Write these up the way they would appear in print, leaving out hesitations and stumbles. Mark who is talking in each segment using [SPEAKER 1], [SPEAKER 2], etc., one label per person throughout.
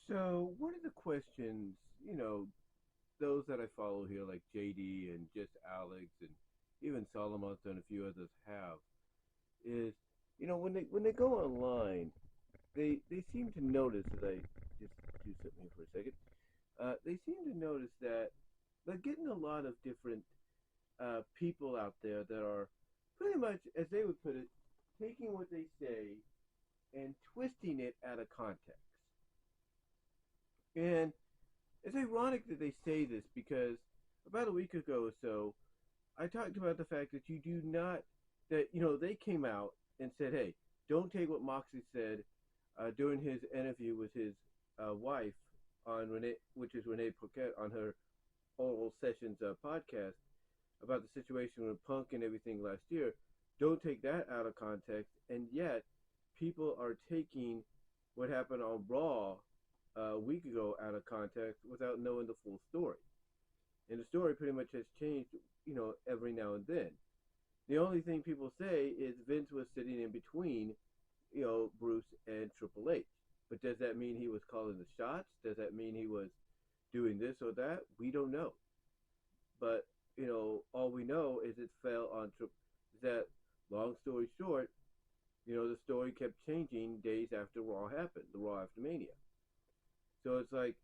[SPEAKER 1] So one of the questions, those that I follow here, like JD and just Alex and even Solomon and a few others have, is when they go online, they seem to notice that I just do something here for a second. They seem to notice that they're getting a lot of different people out there that are pretty much, as they would put it, taking what they say and twisting it out of context. And it's ironic that they say this because about a week ago or so, I talked about the fact that you do not, that, they came out and said, hey, don't take what Moxley said during his interview with his wife on Renee, which is Renee Paquette on her Oral Sessions podcast about the situation with Punk and everything last year. Don't take that out of context. And yet, people are taking what happened on Raw a week ago out of context without knowing the full story. And the story pretty much has changed, every now and then. The only thing people say is Vince was sitting in between, Bruce and Triple H. But does that mean he was calling the shots? Does that mean he was doing this or that? We don't know. But, all we know is it fell on that. Long story short, the story kept changing days after Raw happened, the Raw after Mania. So it's like,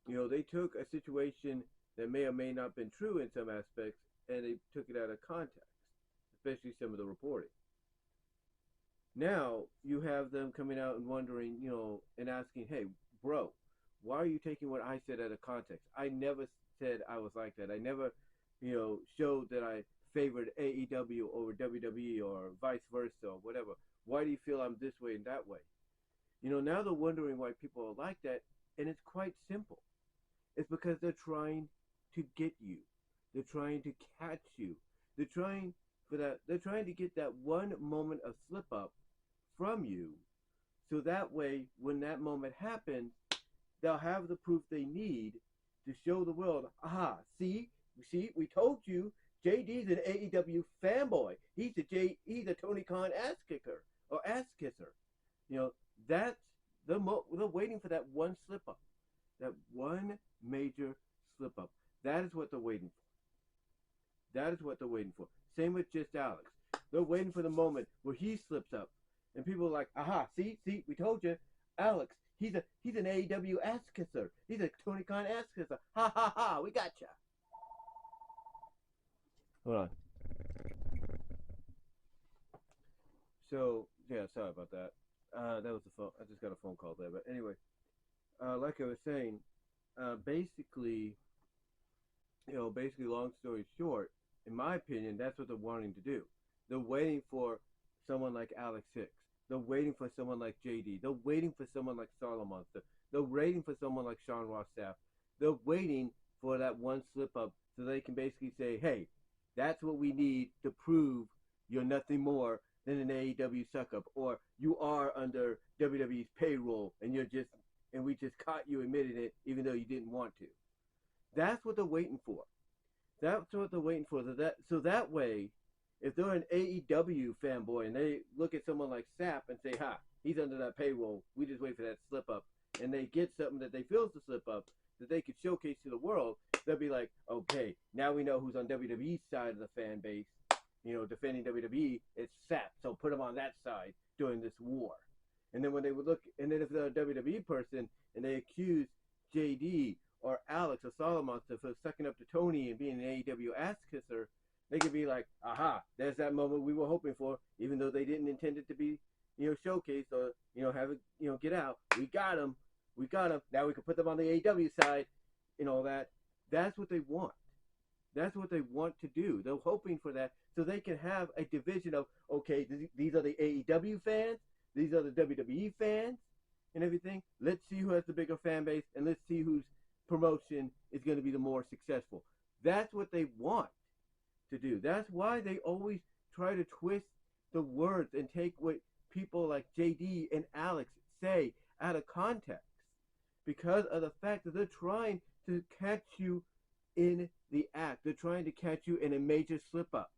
[SPEAKER 1] they took a situation that may or may not have been true in some aspects and they took it out of context, especially some of the reporting. Now you have them coming out and wondering, and asking, hey, bro, why are you taking what I said out of context? I never said I was like that. I never, showed that I favored AEW over WWE or vice versa or whatever. Why do you feel I'm this way and that way? Now they're wondering why people are like that, and it's quite simple. It's because they're trying to get you. They're trying to catch you. They're trying for that. They're trying to get that one moment of slip up from you, so that way, when that moment happens, they'll have the proof they need to show the world. Aha! See, we told you. JD's an AEW fanboy. He's a Tony Khan ass kicker or ass kisser. You know, that's they're waiting for that one slip up, that one major slip up. That is what they're waiting for. That is what they're waiting for. Same with just Alex. They're waiting for the moment where he slips up, and people are like, "Aha! See, we told you, Alex. He's an AEW ass kisser. He's a Tony Khan ass kisser. Ha ha ha! We got you." Hold on. So yeah, sorry about that. That was the phone. I just got a phone call there, but anyway, like I was saying, basically, basically, long story short, in my opinion, that's what they're wanting to do. They're waiting for someone like Alex Hicks. They're waiting for someone like JD. They're waiting for someone like Solomon. They're waiting for someone like Sean Ross Sapp. They're waiting for that one slip up so they can basically say, hey, that's what we need to prove you're nothing more than an AEW suck up, or you are under WWE's payroll and we just caught you admitting it even though you didn't want to. That's what they're waiting for. That's what they're waiting for. So that way, if they're an AEW fanboy and they look at someone like Sapp and say, ha, he's under that payroll, we just wait for that slip up, and they get something that they feel is a slip up that they could showcase to the world, they'll be like, okay, now we know who's on WWE's side of the fan base, defending WWE, it's Sapp, so put him on that side during this war. And then when they would look, and then if they're a WWE person and they accuse JD or Alex or Solomon for sucking up to Tony and being an AEW ass kisser, they could be like, aha, there's that moment we were hoping for, even though they didn't intend it to be, showcased or, have it, get out. We got them. We got them. Now we can put them on the AEW side and all that. That's what they want. That's what they want to do. They're hoping for that so they can have a division of, okay, these are the AEW fans. These are the WWE fans and everything. Let's see who has the bigger fan base, and let's see whose promotion is going to be the more successful. That's what they want to do. That's why they always try to twist the words and take what people like JD and Alex say out of context, because of the fact that they're trying to catch you in the act. They're trying to catch you in a major slip up.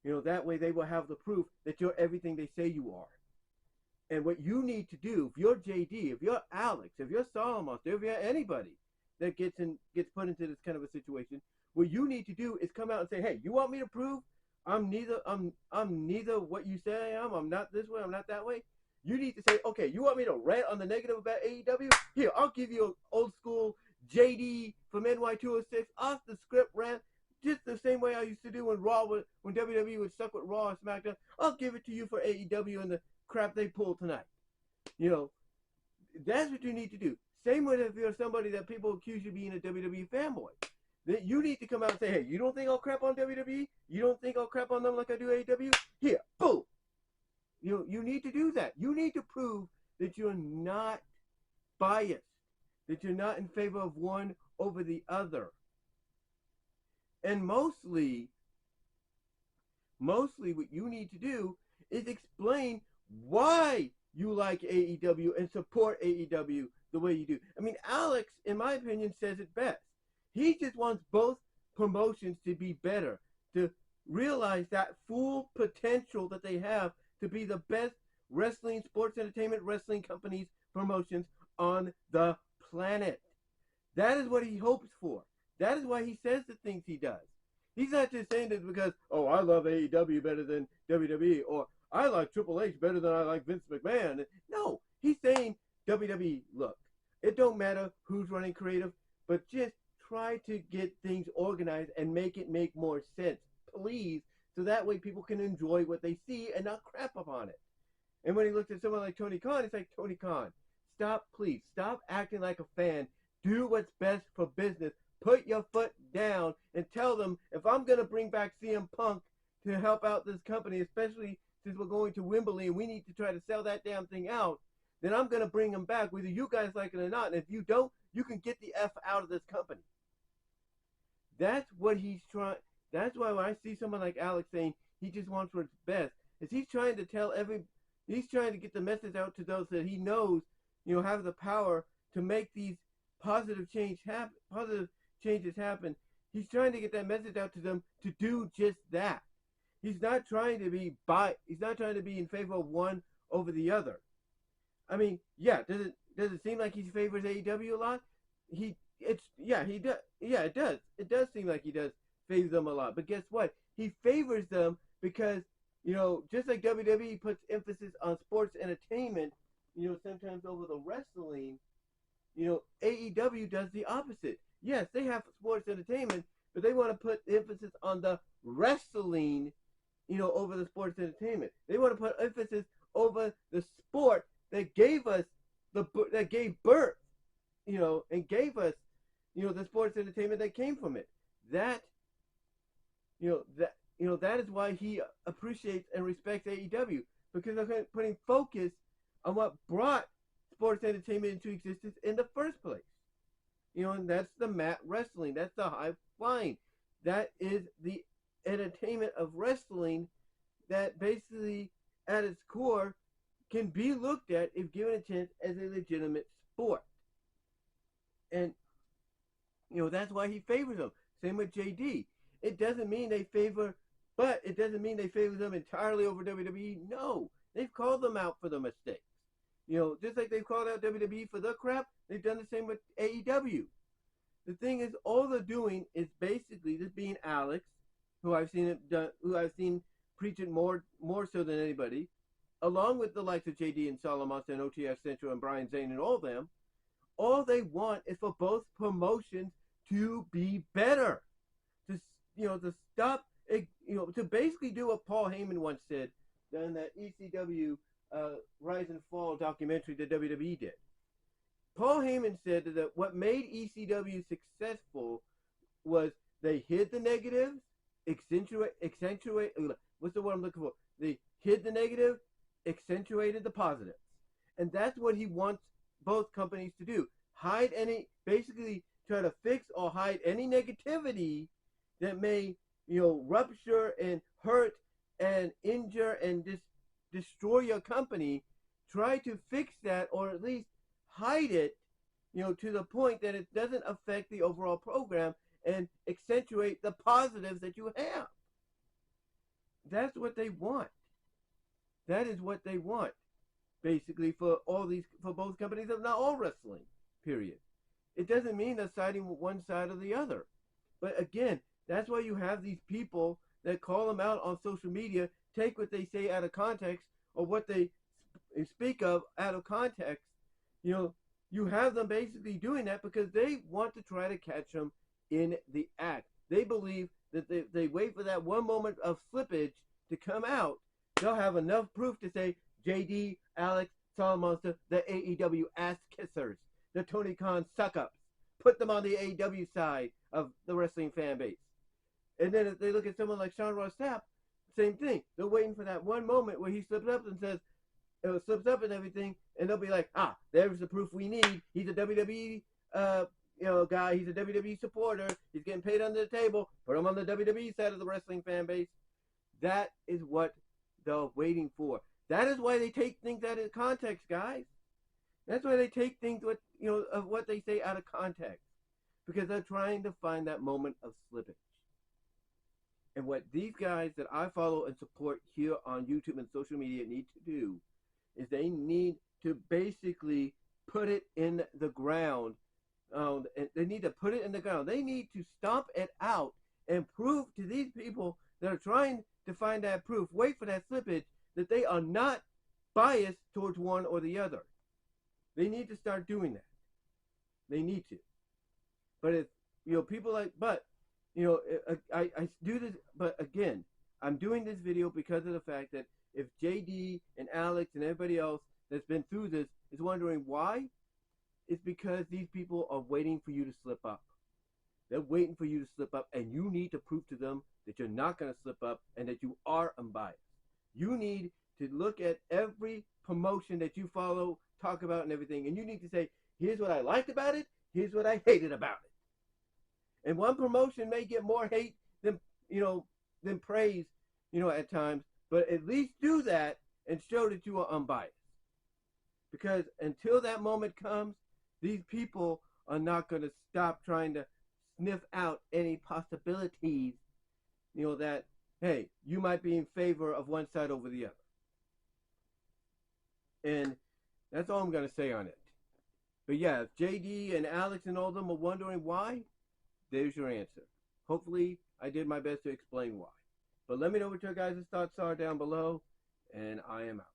[SPEAKER 1] That way they will have the proof that you're everything they say you are. And what you need to do, if you're JD, if you're Alex, if you're Solomon, if you're anybody that gets put into this kind of a situation, what you need to do is come out and say, hey, you want me to prove I'm neither what you say I am. I'm not this way. I'm not that way. You need to say, okay, you want me to rant on the negative about AEW? Here, I'll give you an old school JD from NY206 off the script rant, just the same way I used to do when WWE was stuck with Raw and SmackDown. I'll give it to you for AEW and the crap they pulled tonight. You know, that's what you need to do. Same with if you're somebody that people accuse you of being a WWE fanboy. Then you need to come out and say, hey, you don't think I'll crap on WWE? You don't think I'll crap on them like I do AEW? Here, boom. You need to do that. You need to prove that you're not biased, that you're not in favor of one over the other. And mostly what you need to do is explain why you like AEW and support AEW the way you do. I mean, Alex, in my opinion, says it best. He just wants both promotions to be better, to realize that full potential that they have to be the best wrestling, sports entertainment, wrestling companies, promotions on the planet. That is what he hopes for. That is why he says the things he does. He's not just saying this because, oh, I love AEW better than WWE, or I like Triple H better than I like Vince McMahon. No, he's saying, WWE, look, it don't matter who's running creative, but just try to get things organized and make it make more sense, please, so that way people can enjoy what they see and not crap upon it. And when he looked at someone like Tony Khan, it's like, Tony Khan, please, stop acting like a fan. Do what's best for business. Put your foot down and tell them, if I'm going to bring back CM Punk to help out this company, especially since we're going to Wembley and we need to try to sell that damn thing out, then I'm going to bring him back, whether you guys like it or not. And if you don't, you can get the F out of this company. That's what he's trying. That's why when I see someone like Alex saying he just wants what's best, is he's trying to he's trying to get the message out to those that he knows, have the power to make these positive changes happen. He's trying to get that message out to them to do just that. He's not trying to be in favor of one over the other. I mean, yeah, does it seem like he favors AEW a lot? It does. It does seem like he does favor them a lot. But guess what? He favors them because, just like WWE puts emphasis on sports entertainment, sometimes over the wrestling, AEW does the opposite. Yes, they have sports entertainment, but they want to put emphasis on the wrestling, over the sports entertainment. They want to put emphasis over the sport that gave us that gave birth, and gave us, the sports entertainment that came from it. That is why he appreciates and respects AEW, because they're putting focus on what brought sports entertainment into existence in the first place. And that's the mat wrestling. That's the high flying. That is the entertainment of wrestling that basically, at its core, can be looked at, if given a chance, as a legitimate sport. And, that's why he favors them. Same with JD. It doesn't mean they favor them entirely over WWE. No. They've called them out for the mistakes. Just like they've called out WWE for the crap, they've done the same with AEW. The thing is, all they're doing is basically just being Alex, who I've seen preach it more so than anybody, along with the likes of JD and Solomon and OTF Central and Brian Zane and all of them. All they want is for both promotions to be better, to stop, to basically do what Paul Heyman once said in that ECW Rise and Fall documentary that WWE did. Paul Heyman said that what made ECW successful was they hid the negatives, accentuate. What's the word I'm looking for? They hid the negative, accentuated the positives, and that's what he wants both companies to do. Basically try to fix or hide any negativity that may, rupture and hurt and injure and destroy your company. Try to fix that, or at least hide it, to the point that it doesn't affect the overall program, and accentuate the positives that you have. That's what they want. That is what they want. basically for both companies, if not all wrestling. Period. It doesn't mean they're siding with one side or the other. But again, that's why you have these people that call them out on social media, take what they say out of context or what they speak of out of context. You know, you have them basically doing that because they want to try to catch them in the act. They believe that they wait for that one moment of slippage to come out, they'll have enough proof to say JD, Alex, Solid Monster, the AEW ass kissers, the Tony Khan suck ups. Put them on the AEW side of the wrestling fan base. And then if they look at someone like Sean Ross Sapp, same thing. They're waiting for that one moment where he slips up and says, slips up and everything, and they'll be like, there's the proof we need. He's a WWE guy. He's a WWE supporter. He's getting paid under the table. Put him on the WWE side of the wrestling fan base. That is what they're waiting for. That is why they take things out of context, guys. That's why they take things of what they say out of context, because they're trying to find that moment of slippage. And what these guys that I follow and support here on YouTube and social media need to do is they need to basically put it in the ground. They need to put it in the ground. They need to stomp it out and prove to these people that are trying to find that proof, wait for that slippage, that they are not biased towards one or the other. They need to start doing that. They need to. But if people like, I do this, but again, I'm doing this video because of the fact that if JD and Alex and everybody else that's been through this is wondering why, it's because these people are waiting for you to slip up. They're waiting for you to slip up, and you need to prove to them that you're not going to slip up and that you are unbiased. You need to look at every promotion that you follow, talk about, and everything, and you need to say, here's what I liked about it, here's what I hated about it. And one promotion may get more hate than praise, at times, but at least do that and show that you are unbiased. Because until that moment comes, these people are not going to stop trying to sniff out any possibilities, that, hey, you might be in favor of one side over the other. And that's all I'm going to say on it. But yeah, if JD and Alex and all of them are wondering why, there's your answer. Hopefully, I did my best to explain why. But let me know what your guys' thoughts are down below, and I am out.